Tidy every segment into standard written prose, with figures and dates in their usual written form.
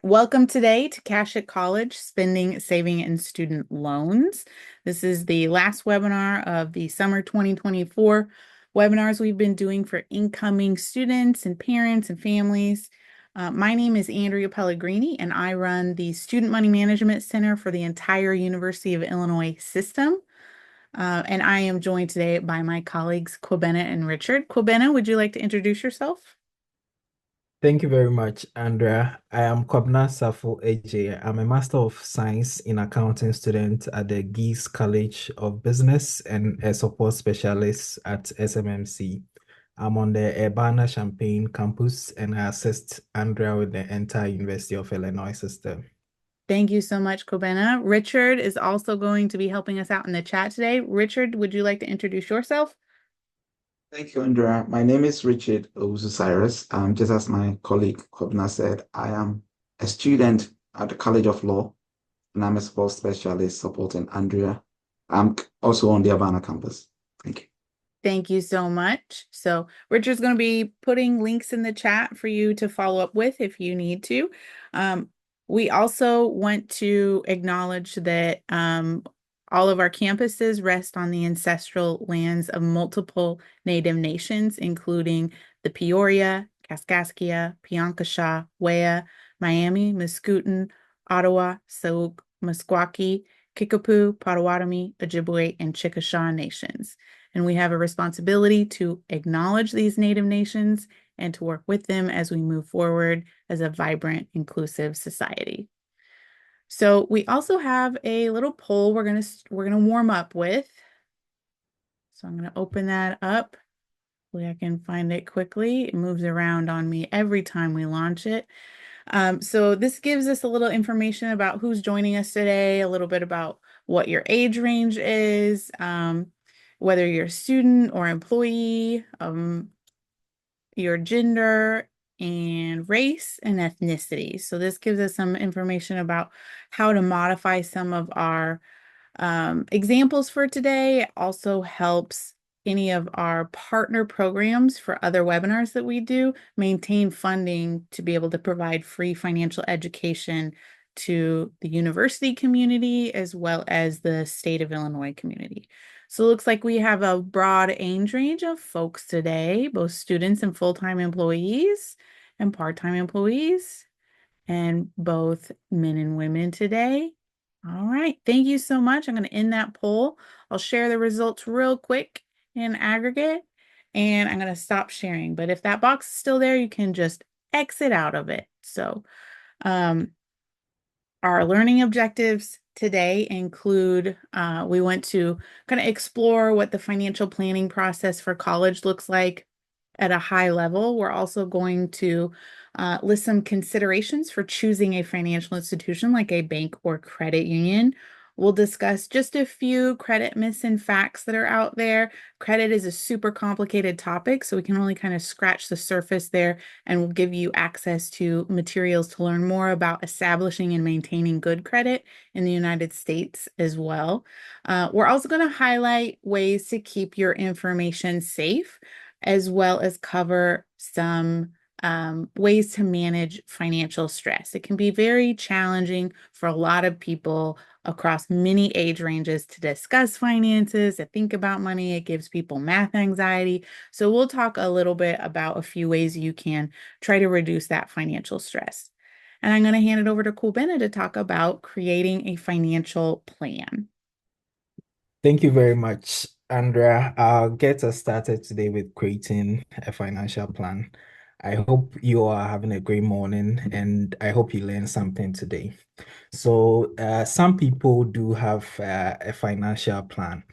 Welcome today to Cash at College, Spending, Saving, and Student Loans. This is the last webinar of the summer 2024 webinars we've been doing for incoming students and parents and families. My name is Andrea Pellegrini, and I run the Student Money Management Center for the entire University of Illinois system. And I am joined today by my colleagues, Kwabena and Richard. Kwabena, would you like to introduce yourself? Thank you very much, Andrea. I am Kobna Safo AJ. I'm a Master of Science in Accounting student at the Geese College of Business and a support specialist at SMMC. I'm on the Urbana-Champaign campus and I assist Andrea with the entire University of Illinois system. Thank you so much, Kobena. Richard is also going to be helping us out in the chat today. Richard, would you like to introduce yourself? Thank you, Andrea. My name is Richard Owusu-Cyrus. Just as my colleague Kobna said, I am a student at the College of Law, and I'm a sports specialist supporting Andrea. I'm also on the Urbana campus. Thank you. Thank you so much. So Richard's going to be putting links in the chat for you to follow up with if you need to. Um, we also want to acknowledge that all of our campuses rest on the ancestral lands of multiple Native nations, including the Peoria, Kaskaskia, Piankashaw, Wea, Miami, Mascoutin, Ottawa, Sauk, Meskwaki, Kickapoo, Potawatomi, Ojibwe, and Chickasha nations. And we have a responsibility to acknowledge these Native nations and to work with them as we move forward as a vibrant, inclusive society. So we also have a little poll we're gonna warm up with. So I'm gonna open that up. Hopefully I can find it quickly. It moves around on me every time we launch it. So this gives us a little information about who's joining us today, a little bit about what your age range is, whether you're a student or employee, your gender and race and ethnicity. So this gives us some information about how to modify some of our examples for today. It also helps any of our partner programs for other webinars that we do maintain funding to be able to provide free financial education to the university community as well as the state of Illinois community. So it looks like we have a broad age range of folks today, both students and full-time employees and part-time employees, and both men and women today. All right, thank you so much. I'm going to end that poll. I'll share the results real quick in aggregate, and I'm going to stop sharing. But if that box is still there, you can just exit out of it. So, our learning objectives today include we want to kind of explore what the financial planning process for college looks like at a high level. We're also going to list some considerations for choosing a financial institution like a bank or credit union. We'll discuss just a few credit myths and facts that are out there. Credit is a super complicated topic, so we can only kind of scratch the surface there, and we'll give you access to materials to learn more about establishing and maintaining good credit in the United States as well. We're also going to highlight ways to keep your information safe, as well as cover some ways to manage financial stress. It can be very challenging for a lot of people across many age ranges to discuss finances, to think about money. It gives people math anxiety. So we'll talk a little bit about a few ways you can try to reduce that financial stress. And I'm going to hand it over to Kulbena to talk about creating a financial plan. Thank you very much, Andrea. I'll get us started today with creating a financial plan. I hope you are having a great morning and I hope you learned something today. So, some people do have a financial plan,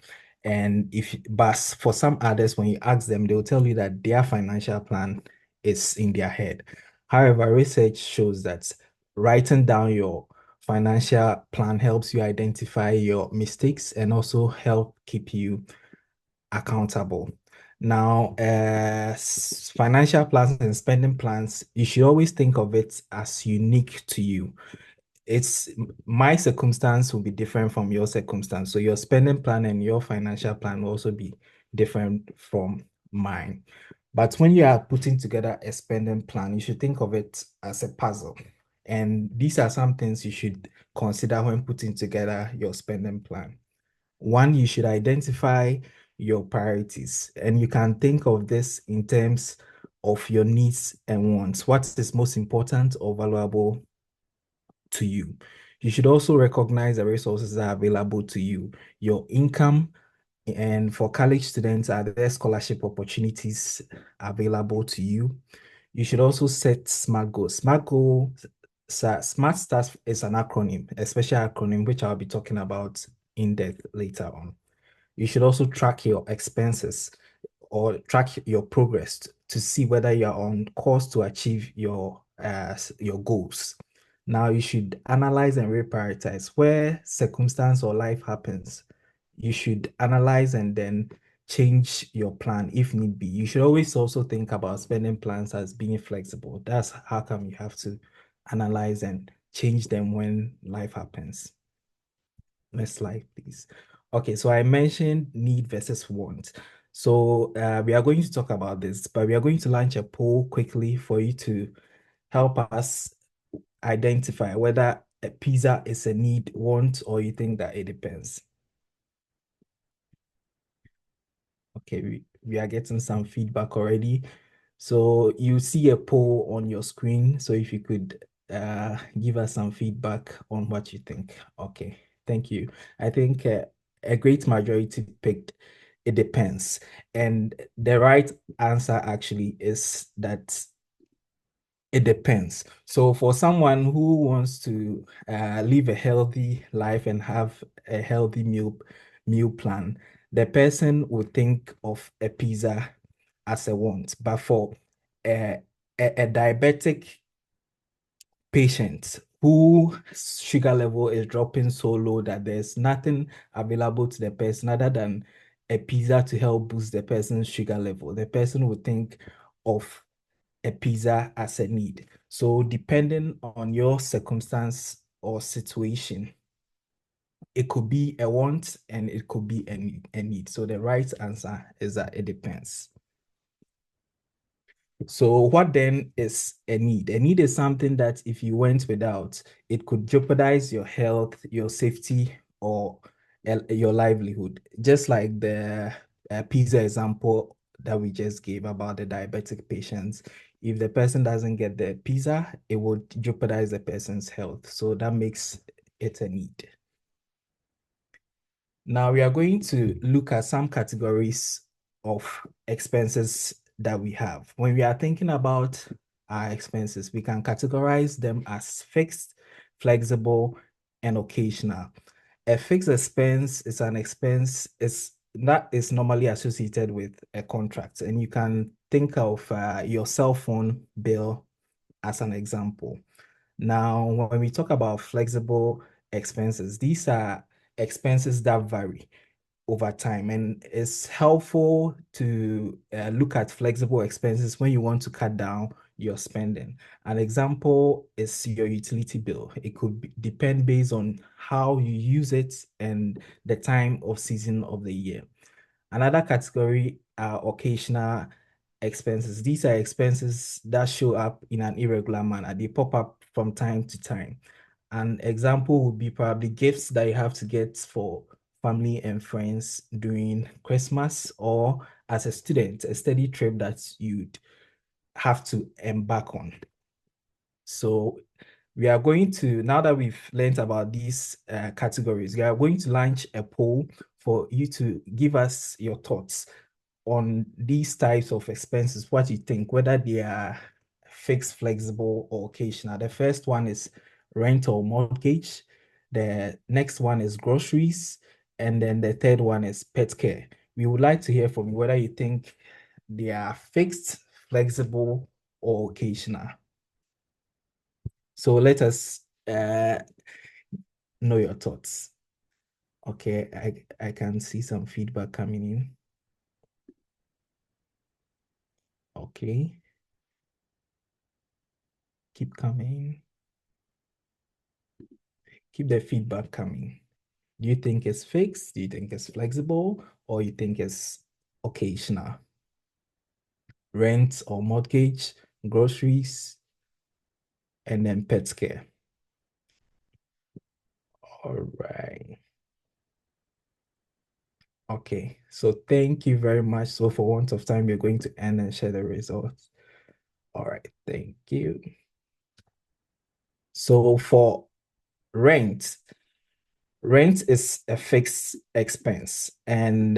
and but for some others, when you ask them, they'll tell you that their financial plan is in their head. However, research shows that writing down your financial plan helps you identify your mistakes and also help keep you accountable. Now, financial plans and spending plans, you should always think of it as unique to you. It's my circumstance will be different from your circumstance. So your spending plan and your financial plan will also be different from mine. But when you are putting together a spending plan, you should think of it as a puzzle. And these are some things you should consider when putting together your spending plan. One, you should identify your priorities, and you can think of this in terms of your needs and wants. What is most important or valuable to you? You should also recognize the resources that are available to you, your income, and for college students, are there scholarship opportunities available to you? You should also set SMART goals. SMART starts is an acronym, a special acronym, which I'll be talking about in depth later on. You should also track your expenses or track your progress to see whether you're on course to achieve your goals. Now you should analyze and reprioritize where circumstance or life happens. You should analyze and then change your plan if need be. You should always also think about spending plans as being flexible. That's how come you have to analyze and change them when life happens. Next slide, please. Okay, so I mentioned need versus want. So we are going to talk about this, but we are going to launch a poll quickly for you to help us identify whether a pizza is a need, want, or you think that it depends. Okay, we are getting some feedback already. So you see a poll on your screen. So if you could give us some feedback on what you think. Okay, thank you. I think a great majority picked it depends. And the right answer actually is that it depends. So for someone who wants to live a healthy life and have a healthy meal plan, the person would think of a pizza as a want. But for a diabetic patient whose sugar level is dropping so low that there's nothing available to the person other than a pizza to help boost the person's sugar level, the person would think of a pizza as a need. So depending on your circumstance or situation, it could be a want and it could be a need. So the right answer is that it depends. So what then is a need? A need is something that if you went without, it could jeopardize your health, your safety, or your livelihood. Just like the pizza example that we just gave about the diabetic patients. If the person doesn't get the pizza, it would jeopardize the person's health. So that makes it a need. Now we are going to look at some categories of expenses that we have. When we are thinking about our expenses, we can categorize them as fixed, flexible, and occasional. A fixed expense is an expense that is normally associated with a contract, and you can think of your cell phone bill as an example. Now, when we talk about flexible expenses, these are expenses that vary over time, and it's helpful to look at flexible expenses when you want to cut down your spending. An example is your utility bill. It could depend based on how you use it and the time of season of the year. Another category are occasional expenses. These are expenses that show up in an irregular manner. They pop up from time to time. An example would be probably gifts that you have to get for family and friends during Christmas, or as a student, a study trip that you'd have to embark on. So we are going to, now that we've learned about these categories, we are going to launch a poll for you to give us your thoughts on these types of expenses, what you think, whether they are fixed, flexible, or occasional. The first one is rent or mortgage. The next one is groceries. And then the third one is pet care. We would like to hear from you whether you think they are fixed, flexible, or occasional. So let us know your thoughts. Okay, I can see some feedback coming in. Okay. Keep coming. Keep the feedback coming. Do you think it's fixed? Do you think it's flexible? Or you think it's occasional? Rent or mortgage, groceries, and then pet care. All right. Okay, so thank you very much. So for want of time, you're going to end and share the results. All right, thank you. So for rent, rent is a fixed expense, and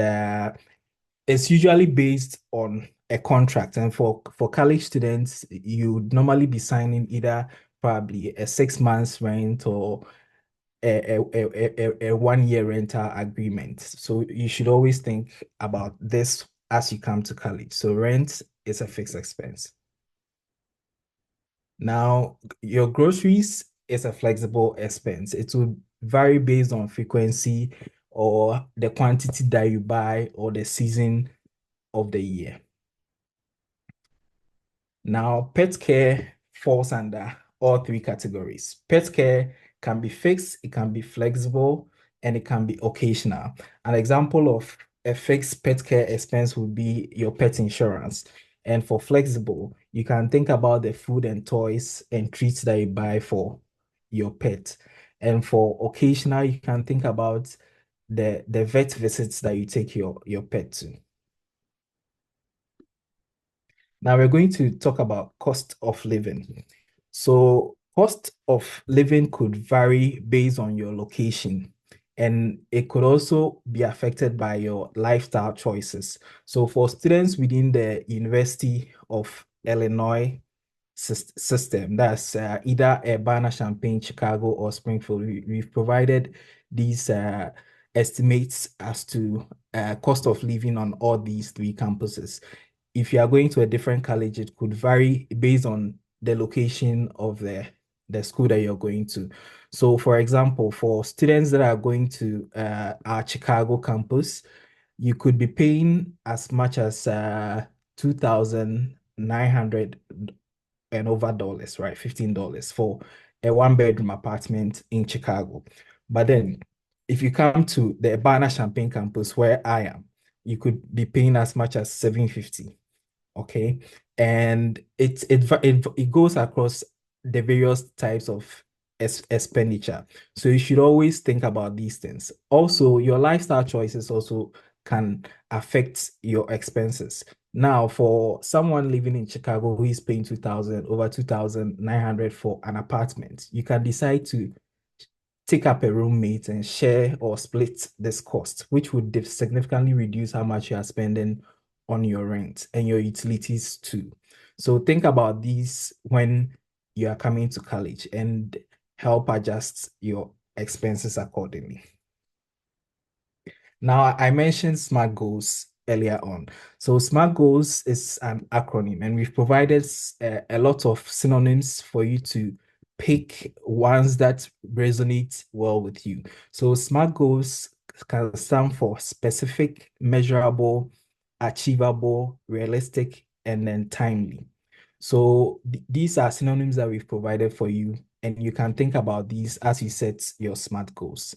it's usually based on a contract. And for college students, you normally be signing either probably a 6 months rent or a 1 year rental agreement. So you should always think about this as you come to college. So rent is a fixed expense. Now, your groceries is a flexible expense. It will vary based on frequency or the quantity that you buy or the season of the year. Now, pet care falls under all three categories. Pet care can be fixed, it can be flexible, and it can be occasional. An example of a fixed pet care expense would be your pet insurance. And for flexible, you can think about the food and toys and treats that you buy for your pet. And for occasional, you can think about the vet visits that you take your pet to. Now we're going to talk about cost of living. So cost of living could vary based on your location, and it could also be affected by your lifestyle choices. So for students within the University of Illinois system, that's either Urbana-Champaign, Chicago, or Springfield, we've provided these estimates as to cost of living on all these three campuses. If you are going to a different college, it could vary based on the location of the school that you're going to. So for example, for students that are going to our Chicago campus, you could be paying as much as $2,900 and over dollars, right? $15 for a one-bedroom apartment in Chicago. But then if you come to the Urbana-Champaign campus where I am, you could be paying as much as $750. Okay, and it goes across the various types of expenditure. So you should always think about these things. Also, your lifestyle choices also can affect your expenses. Now, for someone living in Chicago who is paying over 2,900 for an apartment, you can decide to take up a roommate and share or split this cost, which would significantly reduce how much you are spending on your rent and your utilities too. So think about these when you are coming to college and help adjust your expenses accordingly. Now, I mentioned SMART goals earlier on. So SMART goals is an acronym, and we've provided a lot of synonyms for you to pick ones that resonate well with you. So SMART goals can stand for specific, measurable, achievable, realistic, and then timely. So these are synonyms that we've provided for you, and you can think about these as you set your SMART goals.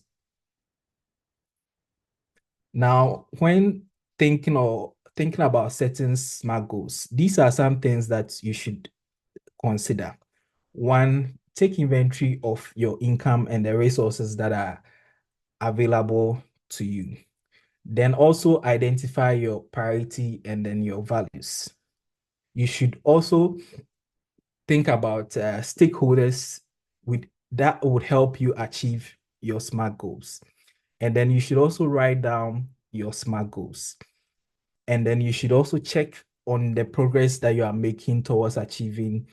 Now, when thinking about setting SMART goals, these are some things that you should consider. One, take inventory of your income and the resources that are available to you. Then also identify your priority and then your values. You should also think about stakeholders that would help you achieve your SMART goals. And then you should also write down your SMART goals. And then you should also check on the progress that you are making towards achieving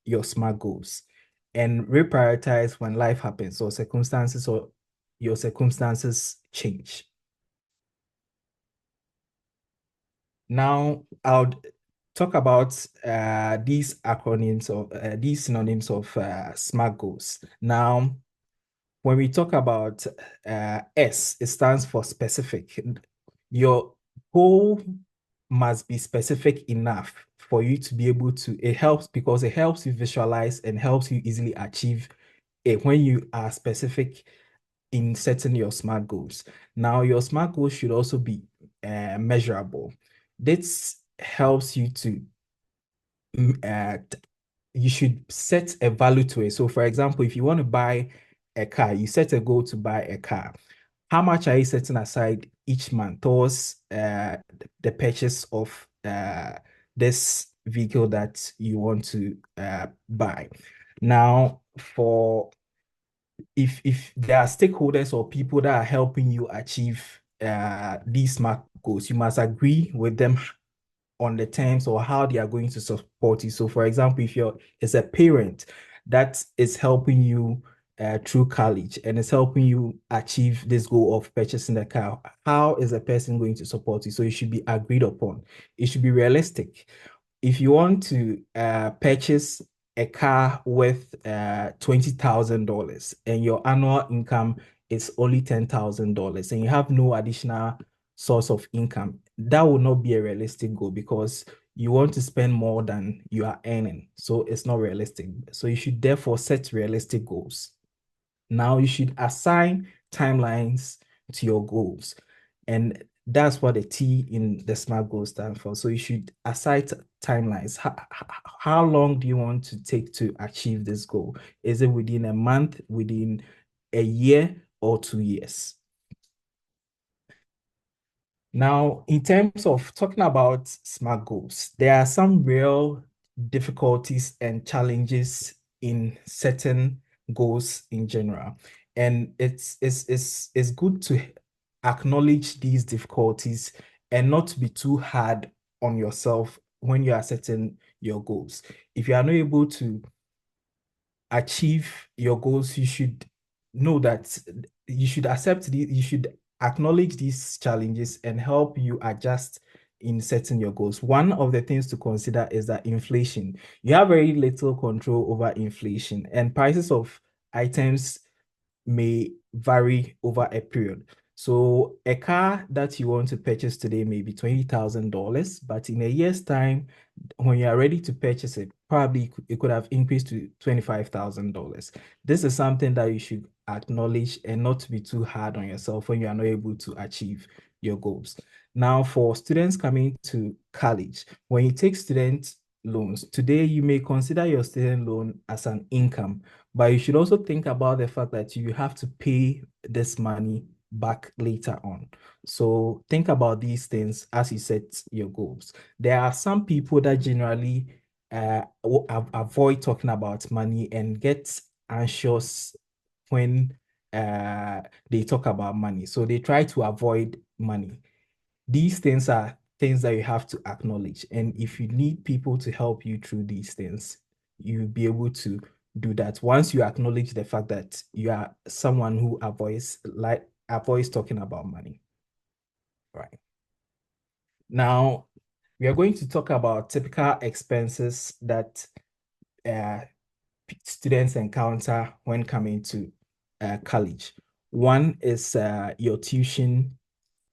your SMART goals and reprioritize when life happens or your circumstances change. Now, I'll talk about these acronyms or these synonyms of SMART goals. Now, when we talk about S, it stands for specific. Your goal must be specific enough for you to be able to, it helps because it helps you visualize and helps you easily achieve it when you are specific in setting your SMART goals. Now, your SMART goals should also be measurable. This helps you to you should set a value to it. So, for example, if you want to buy a car, you set a goal to buy a car. How much are you setting aside each month towards the purchase of this vehicle that you want to buy? Now, for if there are stakeholders or people that are helping you achieve these SMART goals, you must agree with them on the terms or how they are going to support you. So, for example, if you're as a parent that is helping you through college and is helping you achieve this goal of purchasing a car, how is a person going to support you? So it should be agreed upon. It should be realistic. If you want to purchase a car worth $20,000 and your annual income is only $10,000 and you have no additional source of income, that will not be a realistic goal because you want to spend more than you are earning. So it's not realistic. So you should therefore set realistic goals. Now you should assign timelines to your goals. And that's what the T in the SMART goals stand for. So you should assign timelines. How long do you want to take to achieve this goal? Is it within a month, within a year, or 2 years? Now, in terms of talking about SMART goals, there are some real difficulties and challenges in setting goals in general. And it's good to acknowledge these difficulties and not to be too hard on yourself when you are setting your goals. If you are not able to achieve your goals, you should know that you should you should acknowledge these challenges and help you adjust in setting your goals. One of the things to consider is that inflation. You have very little control over inflation, and prices of items may vary over a period. So a car that you want to purchase today may be $20,000, but in a year's time, when you are ready to purchase it, probably it could have increased to $25,000. This is something that you should acknowledge and not to be too hard on yourself when you are not able to achieve your goals. Now, for students coming to college, when you take student loans, today you may consider your student loan as an income, but you should also think about the fact that you have to pay this money back later on. So think about these things as you set your goals. There are some people that generally avoid talking about money and get anxious when they talk about money. So they try to avoid money. These things are things that you have to acknowledge. And if you need people to help you through these things, you'll be able to do that once you acknowledge the fact that you are someone who avoids talking about money. Right. Now, we are going to talk about typical expenses that students encounter when coming to college. One is your tuition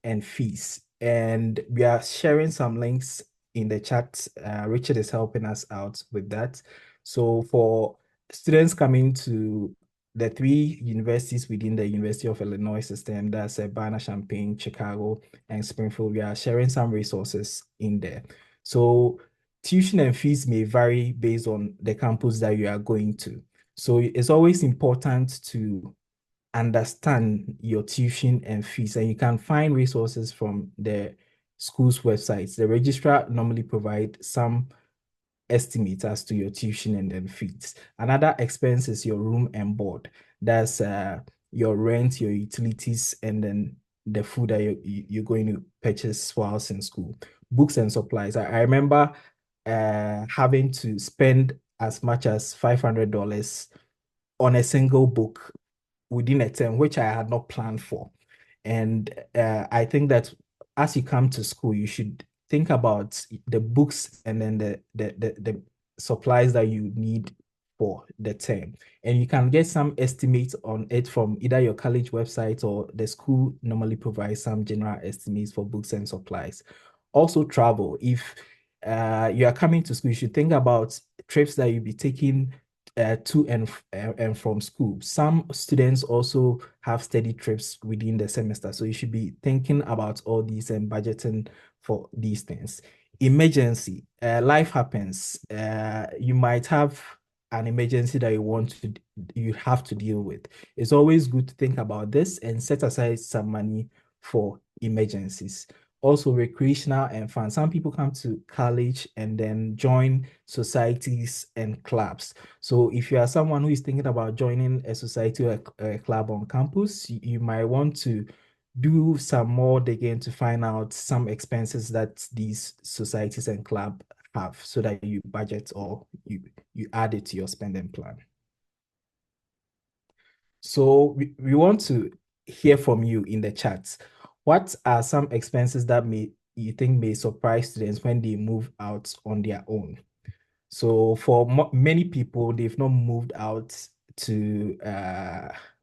and fees. And we are sharing some links in the chat. Richard is helping us out with that. So for students coming to the 3 universities within the University of Illinois system, that's Urbana-Champaign, Chicago, and Springfield, we are sharing some resources in there. So tuition and fees may vary based on the campus that you are going to. So it's always important to understand your tuition and fees, and you can find resources from the school's websites. The registrar normally provide some estimate as to your tuition and then fees. Another expense is your room and board. That's your rent, your utilities, and then the food that you're going to purchase whilst in school. Books and supplies. I remember having to spend as much as $500 on a single book within a term, which I had not planned for. And I think that as you come to school, you should think about the books and then the supplies that you need for the term. And you can get some estimates on it from either your college website or the school normally provides some general estimates for books and supplies. Also travel. If you are coming to school, you should think about trips that you'll be taking to and from school. Some students also have study trips within the semester, so you should be thinking about all these and budgeting for these things. Emergency, life happens. You might have an emergency that you have to deal with. It's always good to think about this and set aside some money for emergencies. Also, recreational and fun. Some people come to college and then join societies and clubs. So if you are someone who is thinking about joining a society or a club on campus, you might want to do some more digging to find out some expenses that these societies and club have so that you budget or you add it to your spending plan. So we want to hear from you in the chat. What are some expenses that you think may surprise students when they move out on their own? So for many people, they've not moved out to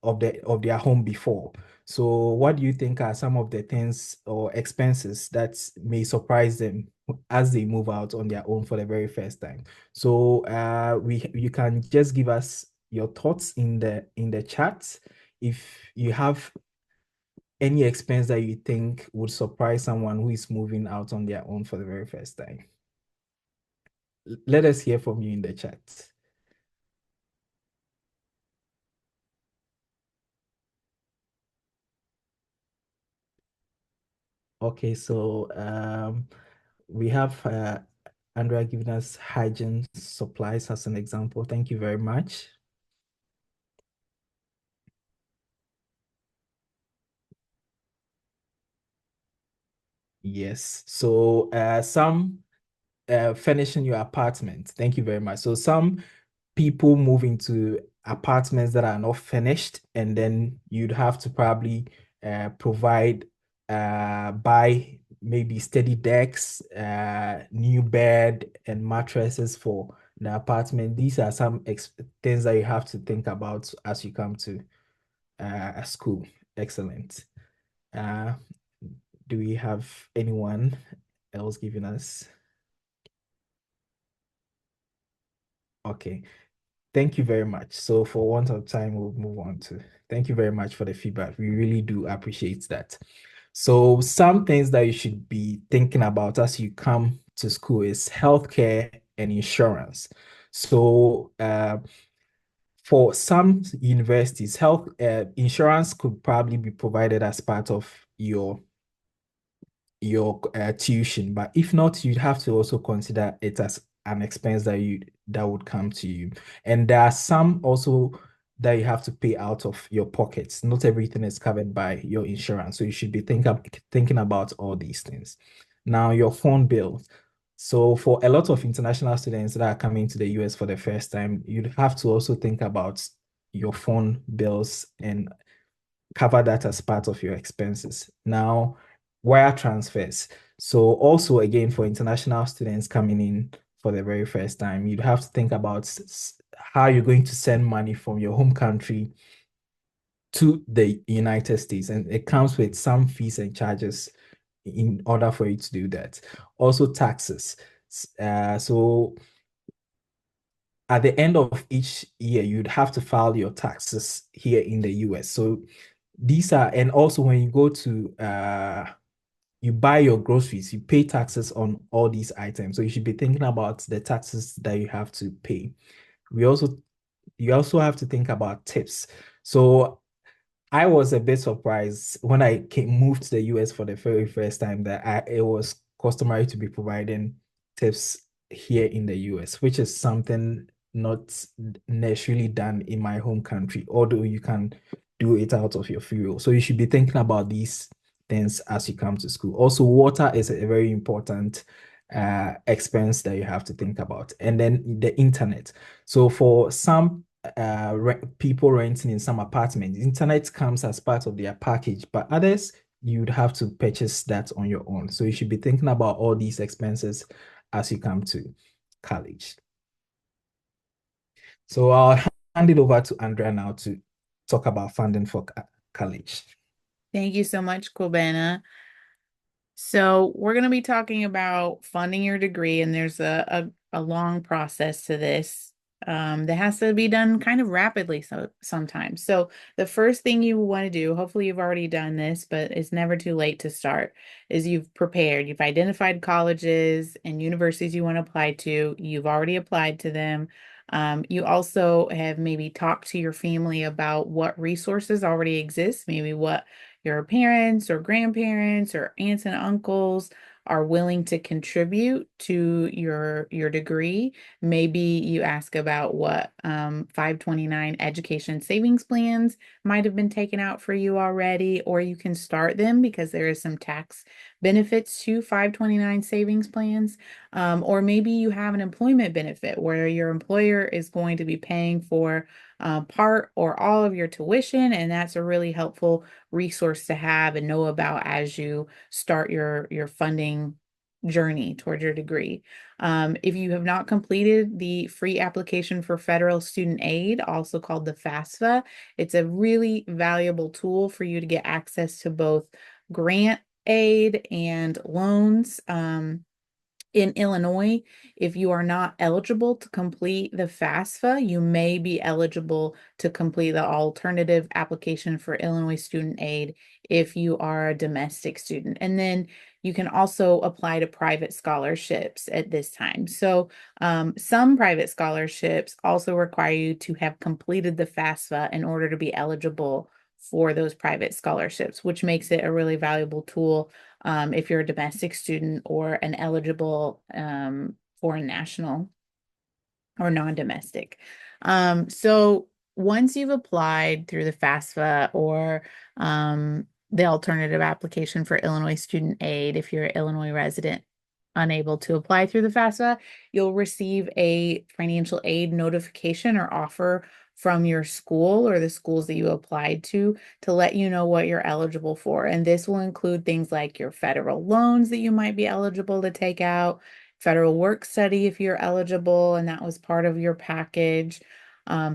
of their home before. So what do you think are some of the things or expenses that may surprise them as they move out on their own for the very first time? So you can just give us your thoughts in the chat. If you have any expense that you think would surprise someone who is moving out on their own for the very first time. Let us hear from you in the chat. Okay, so we have Andrea giving us hygiene supplies as an example. Thank you very much. Yes, so some furnishing your apartment. Thank you very much. So some people move into apartments that are not finished, and then you'd have to probably provide buy maybe steady decks, new bed and mattresses for the apartment. These are some things that you have to think about as you come to a school. Excellent. Uh, do we have anyone else giving us? Okay. Thank you very much. So for want of time, we'll move on to thank you very much for the feedback. We really do appreciate that. So some things that you should be thinking about as you come to school is healthcare and insurance. So for some universities, health insurance could probably be provided as part of your tuition, but if not, you'd have to also consider it as an expense that would come to you. And there are some also that you have to pay out of your pockets. Not everything is covered by your insurance, so you should be thinking about all these things. Now, your phone bill. So for a lot of international students that are coming to the US for the first time, you'd have to also think about your phone bills and cover that as part of your expenses. Now, wire transfers. So also again, for international students coming in for the very first time, you'd have to think about how you're going to send money from your home country to the United States. And it comes with some fees and charges in order for you to do that. Also taxes. So at the end of each year, you'd have to file your taxes here in the US. So these are, and also when you go to you buy your groceries, you pay taxes on all these items. So you should be thinking about the taxes that you have to pay. You also have to think about tips. So I was a bit surprised when I moved to the US for the very first time that it was customary to be providing tips here in the US, which is something not necessarily done in my home country, although you can do it out of your fuel. So you should be thinking about these things as you come to school. Also, water is a very important expense that you have to think about. And then the internet. So for some people renting in some apartments, internet comes as part of their package, but others you'd have to purchase that on your own. So you should be thinking about all these expenses as you come to college. So I'll hand it over to Andrea now to talk about funding for college. Thank you so much, Kobena. So we're going to be talking about funding your degree, and there's a long process to this that has to be done kind of rapidly sometimes. So the first thing you want to do, hopefully you've already done this, but it's never too late to start, is you've prepared. You've identified colleges and universities you want to apply to. You've already applied to them. You also have maybe talked to your family about what resources already exist, maybe what your parents or grandparents or aunts and uncles are willing to contribute to your degree. Maybe you ask about what 529 education savings plans might have been taken out for you already, or you can start them because there is some tax benefits to 529 savings plans. Or maybe you have an employment benefit where your employer is going to be paying for part or all of your tuition, and that's a really helpful resource to have and know about as you start your funding journey toward your degree. If you have not completed the free application for federal student aid, also called the FAFSA, it's a really valuable tool for you to get access to both grant aid and loans. In Illinois, if you are not eligible to complete the FAFSA, you may be eligible to complete the alternative application for Illinois student aid if you are a domestic student. And then you can also apply to private scholarships at this time. So some private scholarships also require you to have completed the FAFSA in order to be eligible for those private scholarships, which makes it a really valuable tool if you're a domestic student or an eligible foreign national or non-domestic. So once you've applied through the FAFSA or the alternative application for Illinois student aid, if you're an Illinois resident unable to apply through the FAFSA, you'll receive a financial aid notification or offer from your school or the schools that you applied to let you know what you're eligible for. And this will include things like your federal loans that you might be eligible to take out, federal work study if you're eligible and that was part of your package,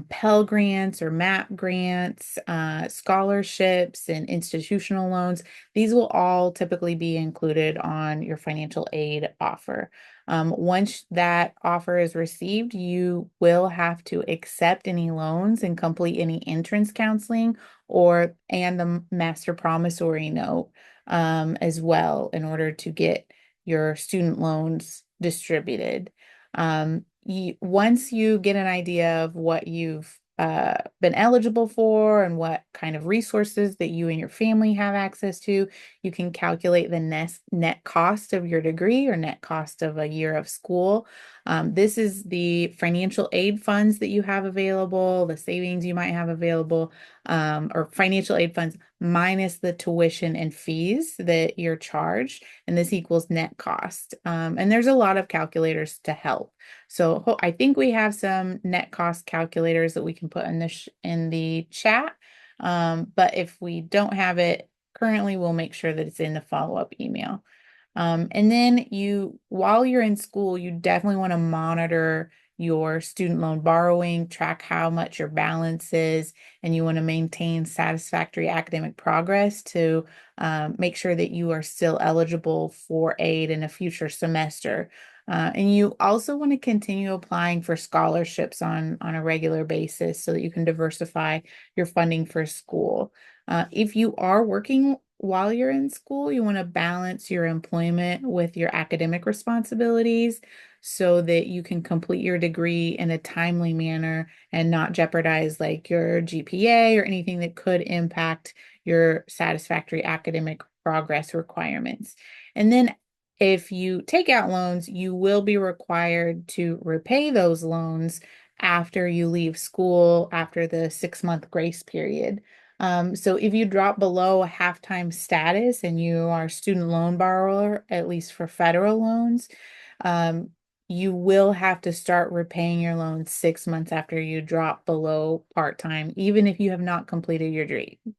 Pell Grants or MAP grants, scholarships and institutional loans. These will all typically be included on your financial aid offer. Once that offer is received, you will have to accept any loans and complete any entrance counseling and the master promissory note as well in order to get your student loans distributed. Once you get an idea of what you've been eligible for and what kind of resources that you and your family have access to, you can calculate the net cost of your degree or net cost of a year of school. This is the financial aid funds that you have available, the savings you might have available, or financial aid funds minus the tuition and fees that you're charged, and this equals net cost. And there's a lot of calculators to help. So I think we have some net cost calculators that we can put in the chat. But if we don't have it currently, we'll make sure that it's in the follow-up email. And then while you're in school, you definitely want to monitor your student loan borrowing, track how much your balance is, and you want to maintain satisfactory academic progress to make sure that you are still eligible for aid in a future semester. And you also want to continue applying for scholarships on a regular basis so that you can diversify your funding for school. If you are working while you're in school, you want to balance your employment with your academic responsibilities so that you can complete your degree in a timely manner and not jeopardize like your GPA or anything that could impact your satisfactory academic progress requirements. And then if you take out loans, you will be required to repay those loans after you leave school, after the 6-month grace period. So if you drop below a half-time status and you are a student loan borrower, at least for federal loans, you will have to start repaying your loans 6 months after you drop below part-time, even if you have not completed your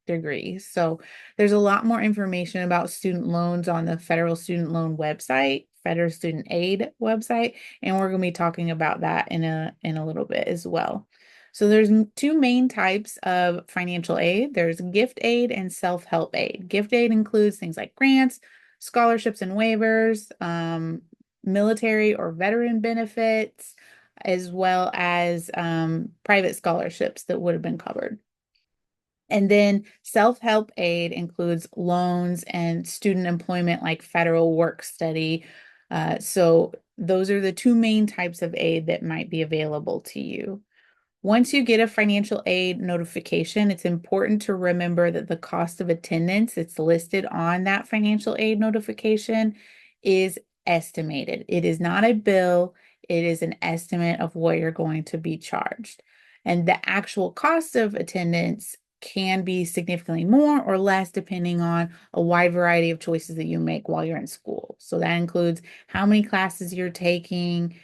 degree. So there's a lot more information about student loans on the Federal Student Loan website, Federal Student Aid website, and we're going to be talking about that in a little bit as well. So there's two main types of financial aid. There's gift aid and self-help aid. Gift aid includes things like grants, scholarships and waivers, military or veteran benefits, as well as private scholarships that would have been covered. And then self-help aid includes loans and student employment like federal work study. So those are the two main types of aid that might be available to you. Once you get a financial aid notification, it's important to remember that the cost of attendance that's listed on that financial aid notification is estimated. It is not a bill, it is an estimate of what you're going to be charged. And the actual cost of attendance can be significantly more or less depending on a wide variety of choices that you make while you're in school. So that includes how many classes you're taking,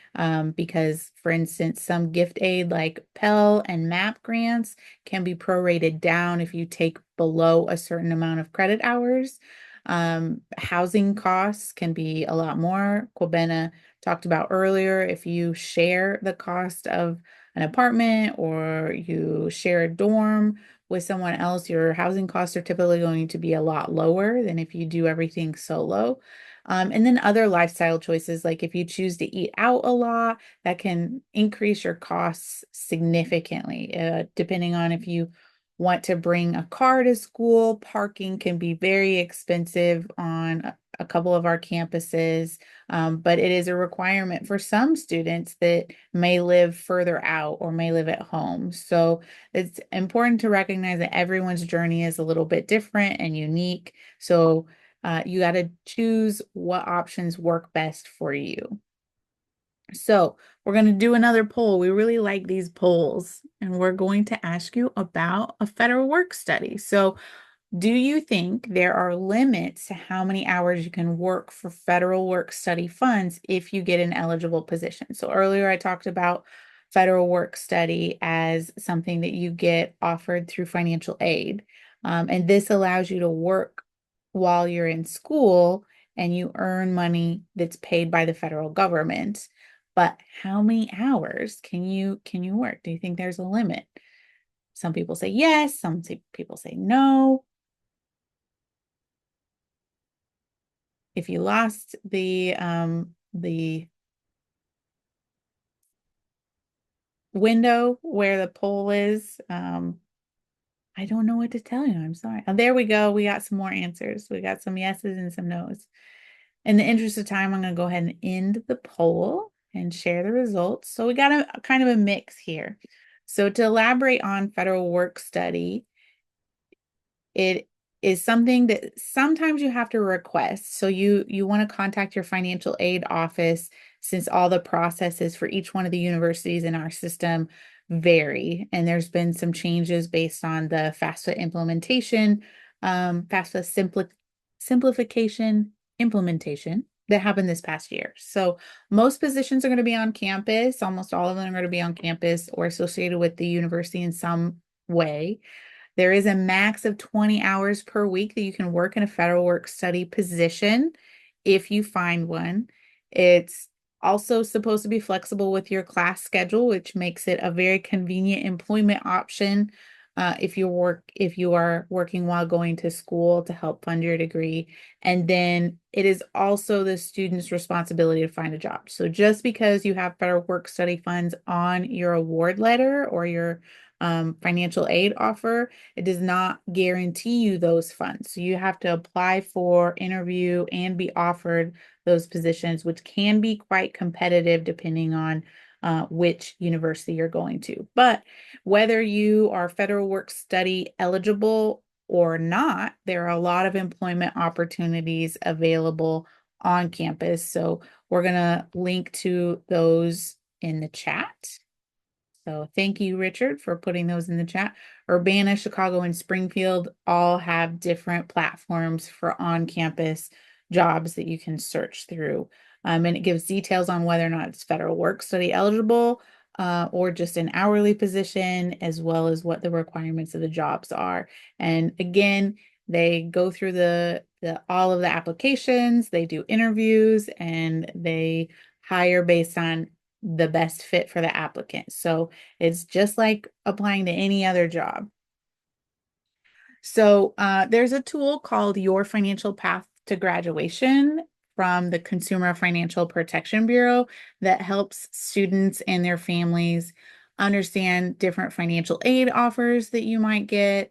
because, for instance, some gift aid like Pell and MAP grants can be prorated down if you take below a certain amount of credit hours. Housing costs can be a lot more. Kwabena talked about earlier, if you share the cost of an apartment or you share a dorm with someone else, your housing costs are typically going to be a lot lower than if you do everything solo. And then other lifestyle choices, like if you choose to eat out a lot, that can increase your costs significantly, depending on if you want to bring a car to school. Parking can be very expensive on a couple of our campuses, but it is a requirement for some students that may live further out or may live at home. So it's important to recognize that everyone's journey is a little bit different and unique. So you got to choose what options work best for you. So we're going to do another poll. We really like these polls, and we're going to ask you about a federal work study. So do you think there are limits to how many hours you can work for federal work study funds if you get an eligible position? So earlier I talked about federal work study as something that you get offered through financial aid. And this allows you to work while you're in school and you earn money that's paid by the federal government. But how many hours can you work? Do you think there's a limit? Some people say yes, some people say no. If you lost the window where the poll is, I don't know what to tell you. I'm sorry. Oh, there we go. We got some more answers. We got some yeses and some nos. In the interest of time, I'm going to go ahead and end the poll and share the results. So we got a kind of a mix here. So to elaborate on federal work study, it is something that sometimes you have to request. So you want to contact your financial aid office, since all the processes for each one of the universities in our system vary. And there's been some changes based on the FAFSA implementation, FAFSA simplification implementation that happened this past year. So most positions are going to be on campus. Almost all of them are going to be on campus or associated with the university in some way. There is a max of 20 hours per week that you can work in a federal work study position if you find one. It's also supposed to be flexible with your class schedule, which makes it a very convenient employment option if you are working while going to school to help fund your degree. And then it is also the student's responsibility to find a job. So just because you have federal work study funds on your award letter or your financial aid offer, it does not guarantee you those funds. So you have to apply for, interview, and be offered those positions, which can be quite competitive depending on which university you're going to. But whether you are federal work study eligible or not, there are a lot of employment opportunities available on campus. So we're going to link to those in the chat. So thank you, Richard, for putting those in the chat. Urbana, Chicago, and Springfield all have different platforms for on-campus jobs that you can search through. And it gives details on whether or not it's federal work study eligible or just an hourly position, as well as what the requirements of the jobs are. And again, they go through all of the applications, they do interviews, and they hire based on the best fit for the applicant. So it's just like applying to any other job. So there's a tool called Your Financial Path to Graduation from the Consumer Financial Protection Bureau that helps students and their families understand different financial aid offers that you might get,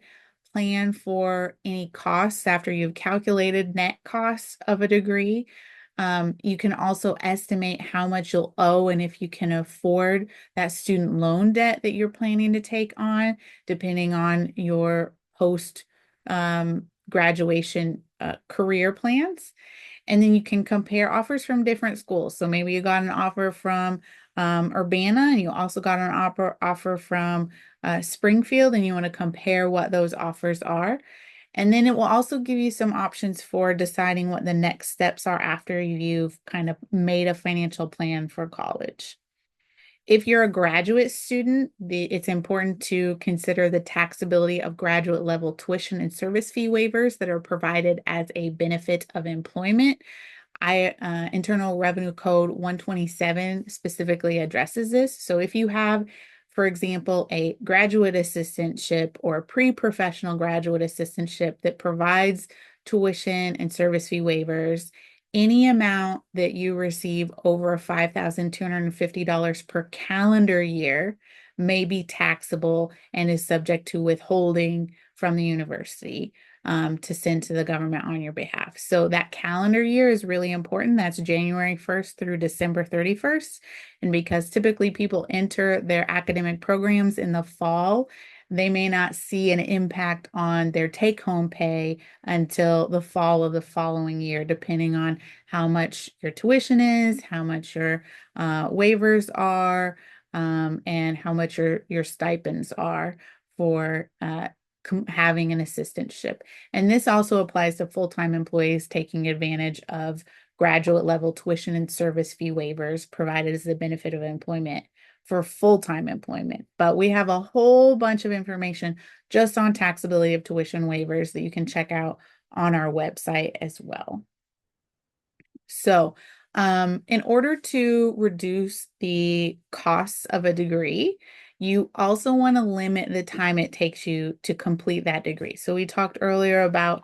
plan for any costs after you've calculated net costs of a degree, You can also estimate how much you'll owe and if you can afford that student loan debt that you're planning to take on, depending on your post graduation career plans. And then you can compare offers from different schools. So maybe you got an offer from Urbana and you also got an offer from Springfield, and you want to compare what those offers are. And then it will also give you some options for deciding what the next steps are after you've kind of made a financial plan for college. If you're a graduate student, it's important to consider the taxability of graduate level tuition and service fee waivers that are provided as a benefit of employment. Internal Revenue Code 127 specifically addresses this. So if you have, for example, a graduate assistantship or a pre-professional graduate assistantship that provides tuition and service fee waivers, any amount that you receive over $5,250 per calendar year may be taxable and is subject to withholding from the university to send to the government on your behalf. So that calendar year is really important. That's January 1st through December 31st. And because typically people enter their academic programs in the fall, they may not see an impact on their take-home pay until the fall of the following year, depending on how much your tuition is, how much your waivers are, and how much your stipends are for having an assistantship. And this also applies to full-time employees taking advantage of graduate level tuition and service fee waivers provided as the benefit of employment for full-time employment. But we have a whole bunch of information just on taxability of tuition waivers that you can check out on our website as well. So in order to reduce the costs of a degree, you also want to limit the time it takes you to complete that degree. So we talked earlier about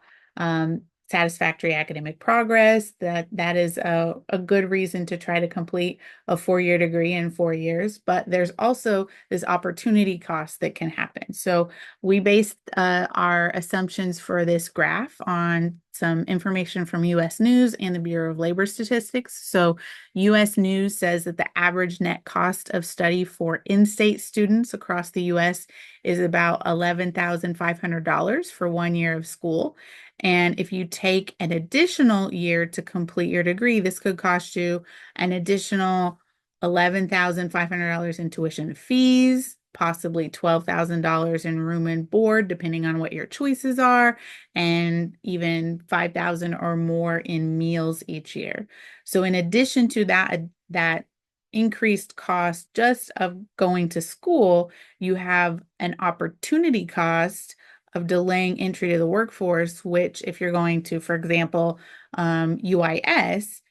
satisfactory academic progress. That is a good reason to try to complete a 4-year degree in 4 years, but there's also this opportunity cost that can happen. So we based our assumptions for this graph on some information from U.S. News and the Bureau of Labor Statistics. So U.S. News says that the average net cost of study for in-state students across the U.S. is about $11,500 for 1 year of school. And if you take an additional year to complete your degree, this could cost you an additional $11,500 in tuition fees, possibly $12,000 in room and board, depending on what your choices are, and even $5,000 or more in meals each year. So in addition to that increased cost just of going to school, you have an opportunity cost of delaying entry to the workforce, which if you're going to, for example, UIS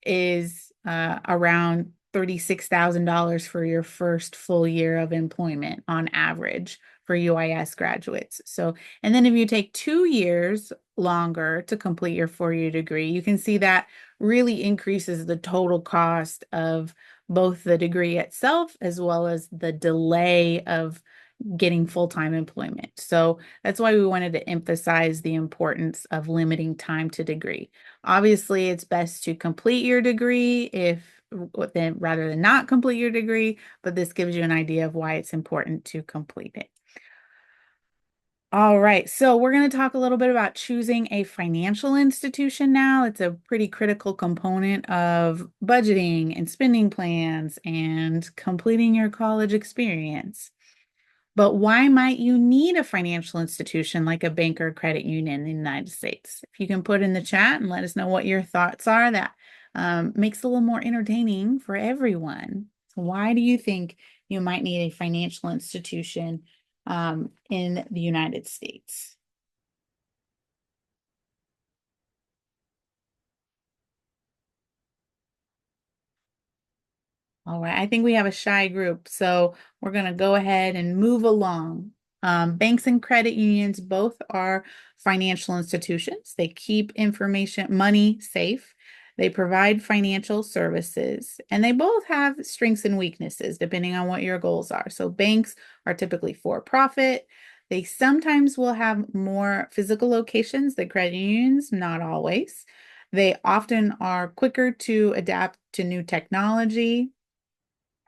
is around $36,000 for your first full year of employment on average for UIS graduates. So, and then if you take 2 years longer to complete your 4-year degree, you can see that really increases the total cost of both the degree itself as well as the delay of getting full-time employment. So that's why we wanted to emphasize the importance of limiting time to degree. Obviously, it's best to complete your degree rather than not complete your degree, but this gives you an idea of why it's important to complete it. All right, so we're going to talk a little bit about choosing a financial institution now. It's a pretty critical component of budgeting and spending plans and completing your college experience. But why might you need a financial institution like a bank or credit union in the United States? If you can put in the chat and let us know what your thoughts are, that makes it a little more entertaining for everyone. So why do you think you might need a financial institution in the United States? All right, I think we have a shy group, so we're going to go ahead and move along. Banks and credit unions both are financial institutions. They keep money safe. They provide financial services, and they both have strengths and weaknesses depending on what your goals are. So banks are typically for profit. They sometimes will have more physical locations than credit unions, not always. They often are quicker to adapt to new technology,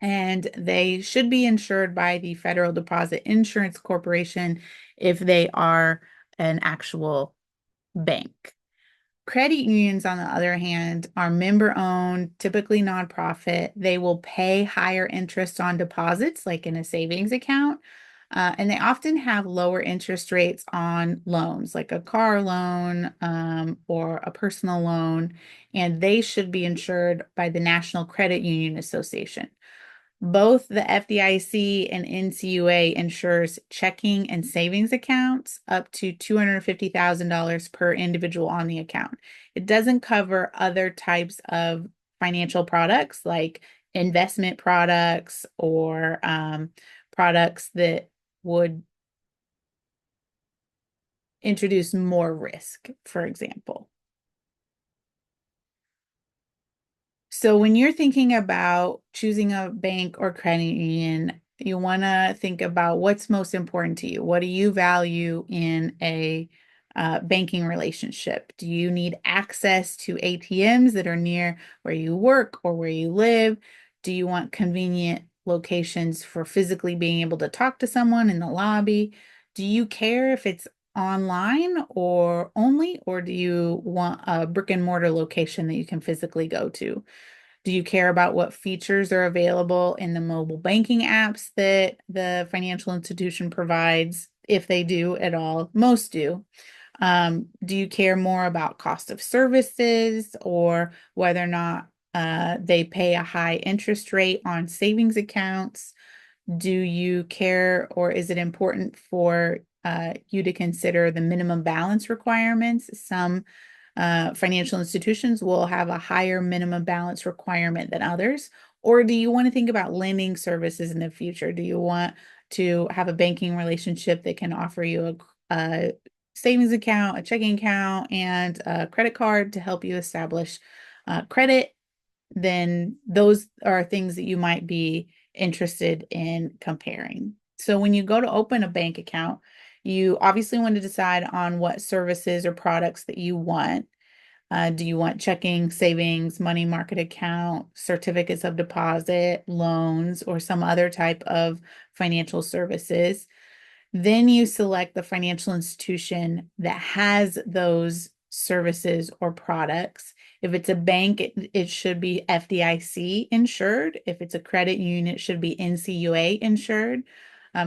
and they should be insured by the Federal Deposit Insurance Corporation if they are an actual bank. Credit unions, on the other hand, are member-owned, typically nonprofit. They will pay higher interest on deposits, like in a savings account, and they often have lower interest rates on loans, like a car loan or a personal loan, and they should be insured by the National Credit Union Association. Both the FDIC and NCUA insures checking and savings accounts up to $250,000 per individual on the account. It doesn't cover other types of financial products like investment products or products that would introduce more risk, for example. So when you're thinking about choosing a bank or credit union, you want to think about what's most important to you. What do you value in a banking relationship? Do you need access to ATMs that are near where you work or where you live? Do you want convenient locations for physically being able to talk to someone in the lobby? Do you care if it's online or only, or do you want a brick and mortar location that you can physically go to? Do you care about what features are available in the mobile banking apps that the financial institution provides, if they do at all? Most do. Do you care more about cost of services or whether or not they pay a high interest rate on savings accounts? Do you care, or is it important for you to consider the minimum balance requirements? Some financial institutions will have a higher minimum balance requirement than others. Or do you want to think about lending services in the future? Do you want to have a banking relationship that can offer you a savings account, a checking account, and a credit card to help you establish credit? Then those are things that you might be interested in comparing. So when you go to open a bank account, you obviously want to decide on what services or products that you want. Do you want checking, savings, money market account, certificates of deposit, loans, or some other type of financial services? Then you select the financial institution that has those services or products. If it's a bank, it should be FDIC insured. If it's a credit union, it should be NCUA insured.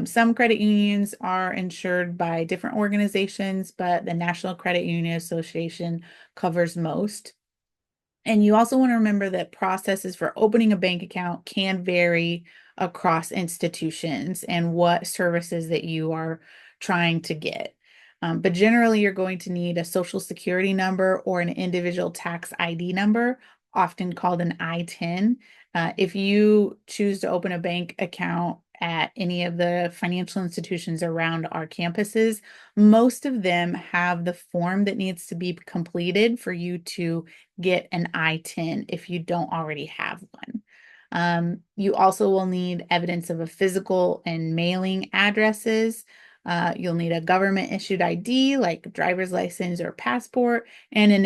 Some credit unions are insured by different organizations, but the National Credit Union Association covers most. And you also want to remember that processes for opening a bank account can vary across institutions and what services that you are trying to get. But generally, you're going to need a social security number or an individual tax ID number, often called an I-10. If you choose to open a bank account at any of the financial institutions around our campuses, most of them have the form that needs to be completed for you to get an I-10 if you don't already have one. You also will need evidence of a physical and mailing addresses. You'll need a government issued ID like driver's license or passport, and an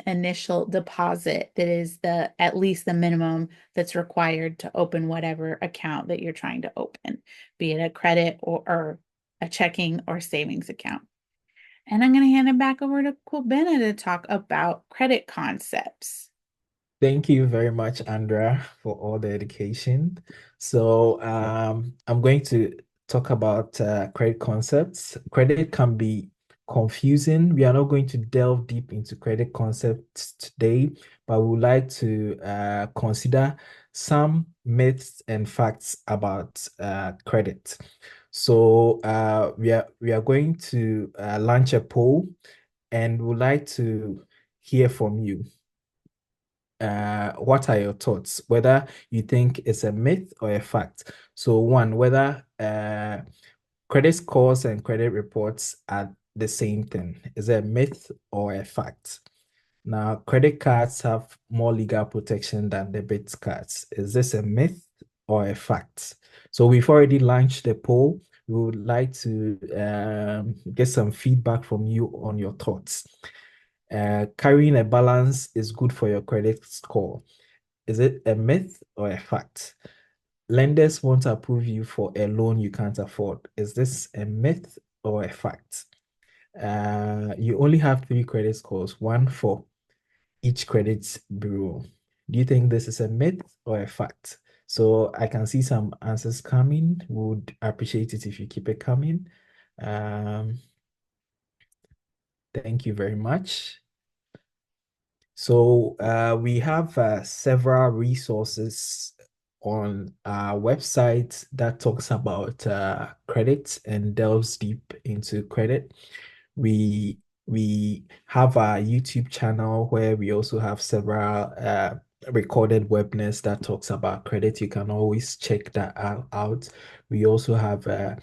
initial deposit that is at least the minimum that's required to open whatever account that you're trying to open, be it a credit or a checking or savings account. And I'm going to hand it back over to Kwabena to talk about credit concepts. Thank you very much, Andra, for all the education. So I'm going to talk about credit concepts. Credit can be confusing. We are not going to delve deep into credit concepts today, but we would like to consider some myths and facts about credit. So we are going to launch a poll, and we'd like to hear from you. What are your thoughts? Whether you think it's a myth or a fact. So one, whether credit scores and credit reports are the same thing. Is it a myth or a fact? Now, credit cards have more legal protection than debit cards. Is this a myth or a fact? So we've already launched the poll. We would like to get some feedback from you on your thoughts. Carrying a balance is good for your credit score. Is it a myth or a fact? Lenders won't approve you for a loan you can't afford. Is this a myth or a fact? You only have 3 credit scores, one for each credit bureau. Do you think this is a myth or a fact? So I can see some answers coming. Would appreciate it if you keep it coming. Thank you very much. So we have several resources on our website that talks about credit and delves deep into credit. We have our YouTube channel where we also have several recorded webinars that talks about credit. You can always check that out. We also have a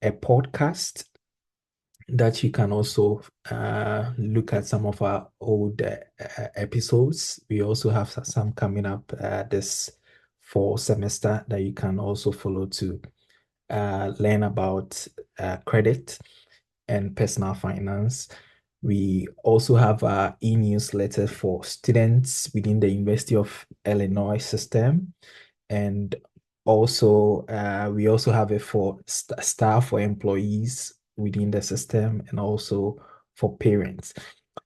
podcast that you can also look at some of our old episodes. We also have some coming up this fall semester that you can also follow to learn about credit and personal finance. We also have our e-newsletter for students within the University of Illinois system. And also, we also have it for staff or employees within the system and also for parents.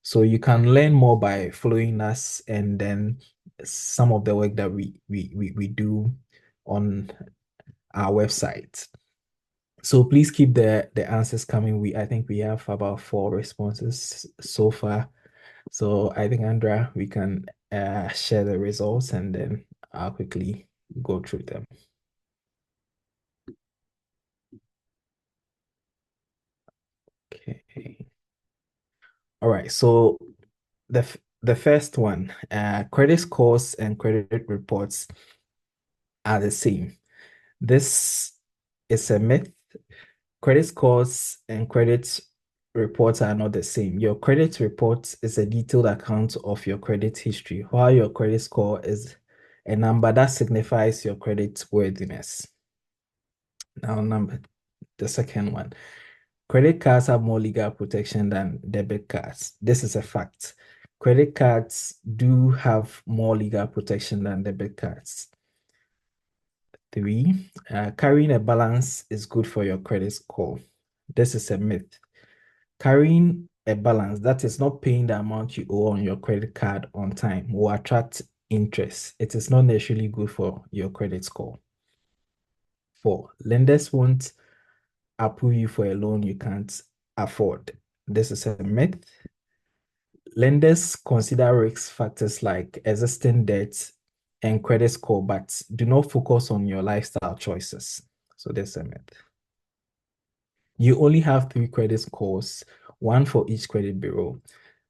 So you can learn more by following us and then some of the work that we do on our website. So please keep the answers coming. I think we have about 4 responses so far. So I think, Andra, we can share the results and then I'll quickly go through them. Okay. All right. So the first one, credit scores and credit reports are the same. This is a myth. Credit scores and credit reports are not the same. Your credit report is a detailed account of your credit history, while your credit score is a number that signifies your credit worthiness. Now, the second one. Credit cards have more legal protection than debit cards. This is a fact. Credit cards do have more legal protection than debit cards. 3, carrying a balance is good for your credit score. This is a myth. Carrying a balance, that is not paying the amount you owe on your credit card on time, will attract interest. It is not necessarily good for your credit score. 4, lenders won't approve you for a loan you can't afford. This is a myth. Lenders consider risk factors like existing debt and credit score, but do not focus on your lifestyle choices. So that's a myth. You only have 3 credit scores, one for each credit bureau.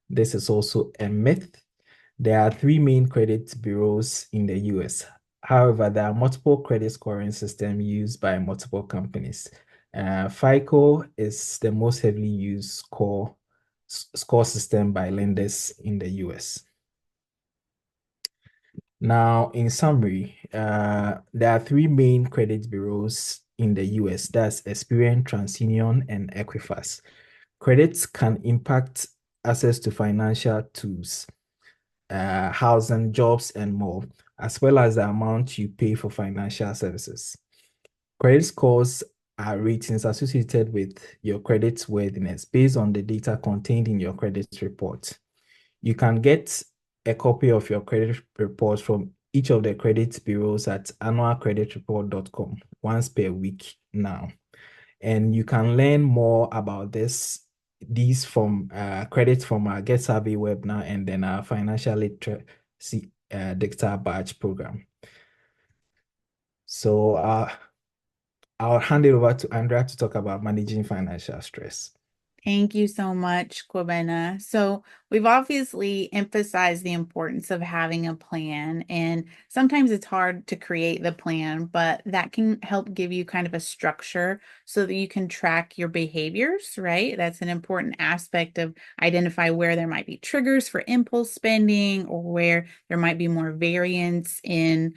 This is also a myth. There are 3 main credit bureaus in the US. However, there are multiple credit scoring systems used by multiple companies. FICO is the most heavily used score system by lenders in the US. Now, in summary, there are 3 main credit bureaus in the US. That's Experian, TransUnion, and Equifax. Credits can impact access to financial tools, housing, jobs, and more, as well as the amount you pay for financial services. Credit scores are ratings associated with your credit worthiness based on the data contained in your credit report. You can get a copy of your credit report from each of the credit bureaus at annualcreditreport.com once per week now. And you can learn more about these from credits from our Get Savvy webinar and then our financial literacy digital badge program. So I'll hand it over to Andrea to talk about managing financial stress. Thank you so much, Kwabena. So we've obviously emphasized the importance of having a plan, and sometimes it's hard to create the plan, but that can help give you kind of a structure so that you can track your behaviors, right? That's an important aspect of identify where there might be triggers for impulse spending or where there might be more variance in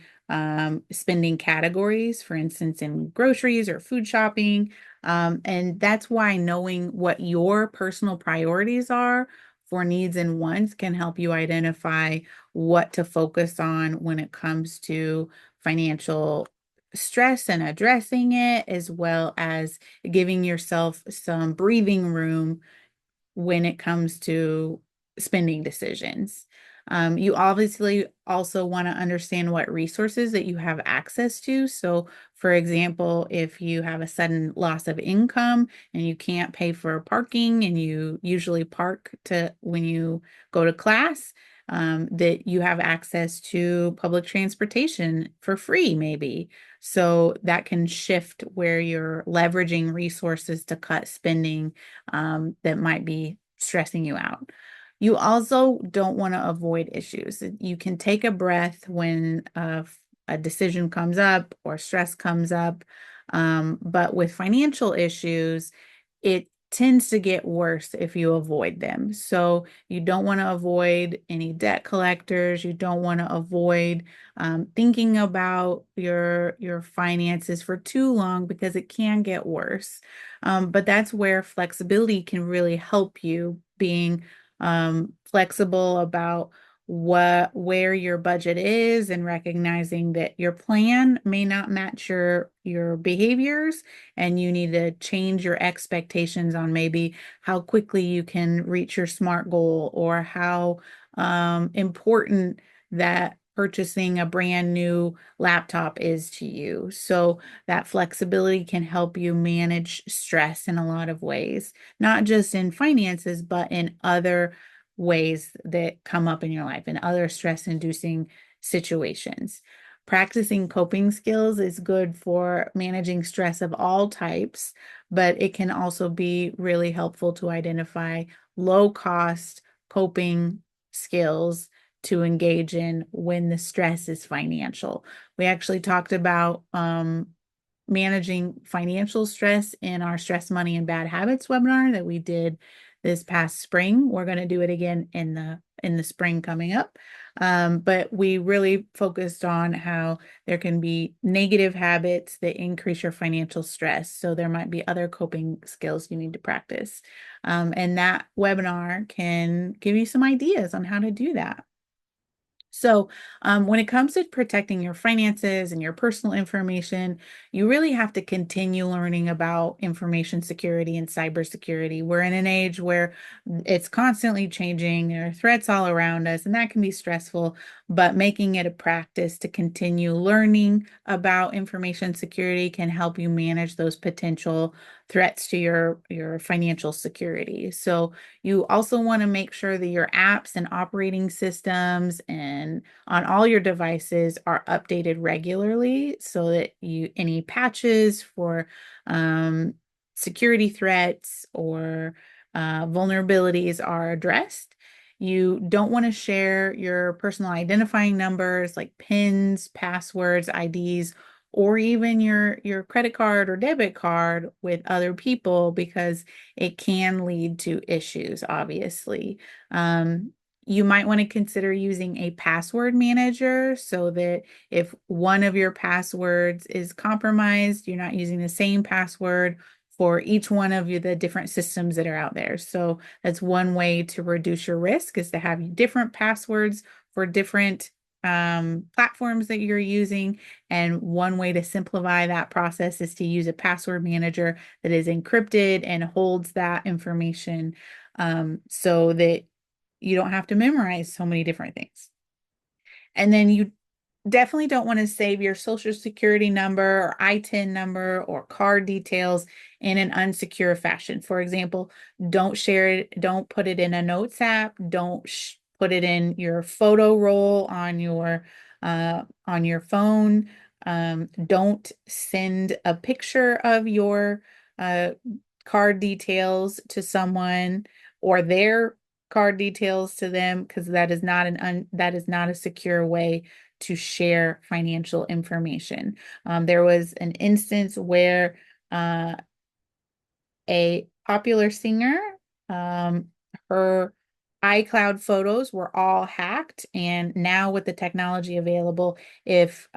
spending categories, for instance, in groceries or food shopping. And that's why knowing what your personal priorities are for needs and wants can help you identify what to focus on when it comes to financial stress and addressing it, as well as giving yourself some breathing room when it comes to spending decisions. You obviously also want to understand what resources that you have access to. So, for example, if you have a sudden loss of income and you can't pay for parking and you usually park to when you go to class, that you have access to public transportation for free, maybe. So that can shift where you're leveraging resources to cut spending that might be stressing you out. You also don't want to avoid issues. You can take a breath when a decision comes up or stress comes up. But with financial issues, it tends to get worse if you avoid them. So you don't want to avoid any debt collectors. You don't want to avoid thinking about your finances for too long because it can get worse. But that's where flexibility can really help you, being flexible about where your budget is and recognizing that your plan may not match your behaviors and you need to change your expectations on maybe how quickly you can reach your SMART goal or how important that purchasing a brand new laptop is to you. So that flexibility can help you manage stress in a lot of ways, not just in finances, but in other ways that come up in your life and other stress-inducing situations. Practicing coping skills is good for managing stress of all types, but it can also be really helpful to identify low-cost coping skills to engage in when the stress is financial. We actually talked about managing financial stress in our Stress, Money, and Bad Habits webinar that we did this past spring. We're going to do it again in the spring coming up. But we really focused on how there can be negative habits that increase your financial stress. So there might be other coping skills you need to practice. And that webinar can give you some ideas on how to do that. So when it comes to protecting your finances and your personal information, you really have to continue learning about information security and cybersecurity. We're in an age where it's constantly changing. There are threats all around us, and that can be stressful, but making it a practice to continue learning about information security can help you manage those potential threats to your financial security. So you also want to make sure that your apps and operating systems and on all your devices are updated regularly so that any patches for security threats or vulnerabilities are addressed. You don't want to share your personal identifying numbers like PINs, passwords, IDs, or even your credit card or debit card with other people because it can lead to issues, obviously. You might want to consider using a password manager so that if one of your passwords is compromised, you're not using the same password for each one of the different systems that are out there. So that's one way to reduce your risk, is to have different passwords for different platforms that you're using. And one way to simplify that process is to use a password manager that is encrypted and holds that information so that you don't have to memorize so many different things. And then you definitely don't want to save your social security number or ITIN number or card details in an unsecure fashion. For example, don't share it, don't put it in a notes app, don't put it in your photo roll on your phone. Don't send a picture of your card details to someone or their card details to them, because that is not a secure way to share financial information. There was an instance where a popular singer, her iCloud photos were all hacked, and now with the technology available, if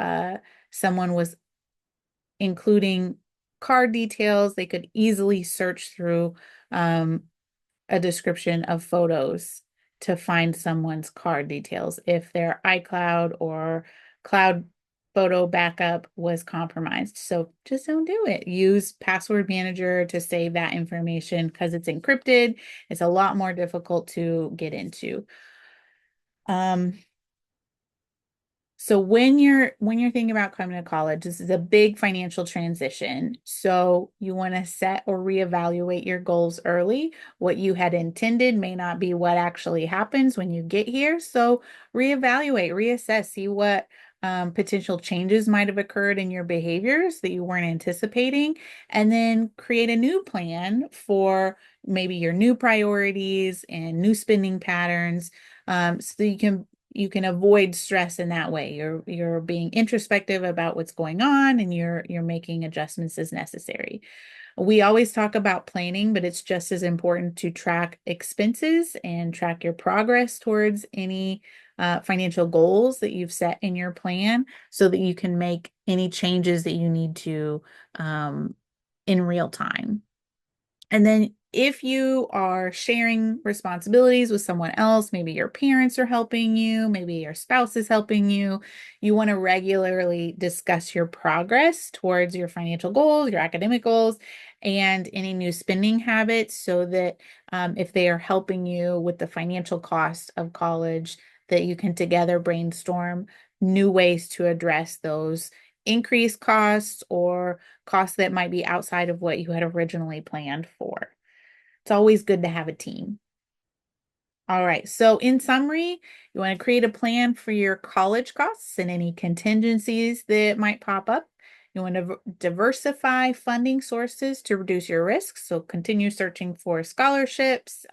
someone was including card details, they could easily search through a description of photos to find someone's card details if their iCloud or cloud photo backup was compromised. So just don't do it. Use password manager to save that information because it's encrypted. It's a lot more difficult to get into. So when you're thinking about coming to college, this is a big financial transition. So you want to set or reevaluate your goals early. What you had intended may not be what actually happens when you get here. So reevaluate, reassess, see what potential changes might have occurred in your behaviors that you weren't anticipating, and then create a new plan for maybe your new priorities and new spending patterns, so you can avoid stress in that way. You're being introspective about what's going on, and you're making adjustments as necessary. We always talk about planning, but it's just as important to track expenses and track your progress towards any financial goals that you've set in your plan so that you can make any changes that you need to in real time. And then if you are sharing responsibilities with someone else, maybe your parents are helping you, maybe your spouse is helping you, you want to regularly discuss your progress towards your financial goals, your academic goals, and any new spending habits so that if they are helping you with the financial cost of college, that you can together brainstorm new ways to address those increased costs or costs that might be outside of what you had originally planned for. It's always good to have a team. All right, so in summary, you want to create a plan for your college costs and any contingencies that might pop up. You want to diversify funding sources to reduce your risks. So continue searching for scholarships,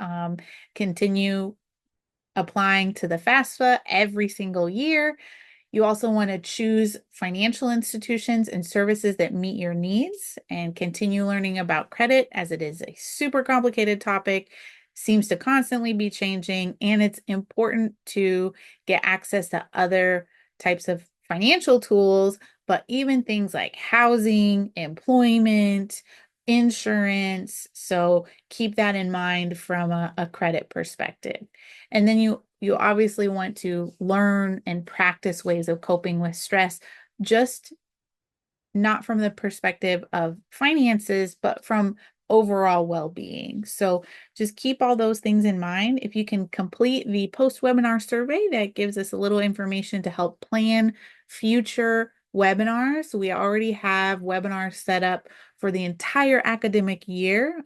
continue applying to the FAFSA every single year. You also want to choose financial institutions and services that meet your needs and continue learning about credit, as it is a super complicated topic, seems to constantly be changing, and it's important to get access to other types of financial tools, but even things like housing, employment, insurance. So keep that in mind from a credit perspective. And then you obviously want to learn and practice ways of coping with stress, just not from the perspective of finances, but from overall well-being. So just keep all those things in mind. If you can complete the post-webinar survey, that gives us a little information to help plan future webinars. We already have webinars set up for the entire academic year.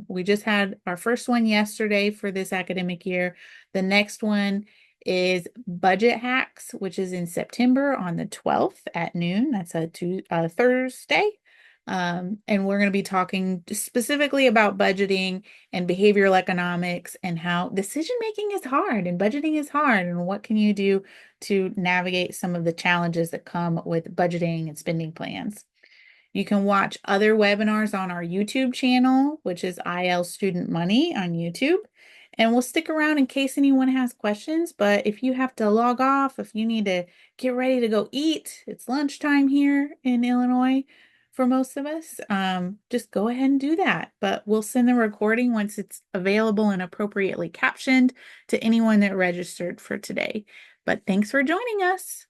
We just had our first one yesterday for this academic year. The next one is Budget Hacks, which is in September on the 12th at noon. That's a Thursday. And we're going to be talking specifically about budgeting and behavioral economics and how decision making is hard and budgeting is hard, and what can you do to navigate some of the challenges that come with budgeting and spending plans. You can watch other webinars on our YouTube channel, which is IL Student Money on YouTube. And we'll stick around in case anyone has questions. But if you have to log off, if you need to get ready to go eat, it's lunchtime here in Illinois for most of us, just go ahead and do that. But we'll send the recording once it's available and appropriately captioned to anyone that registered for today. But thanks for joining us.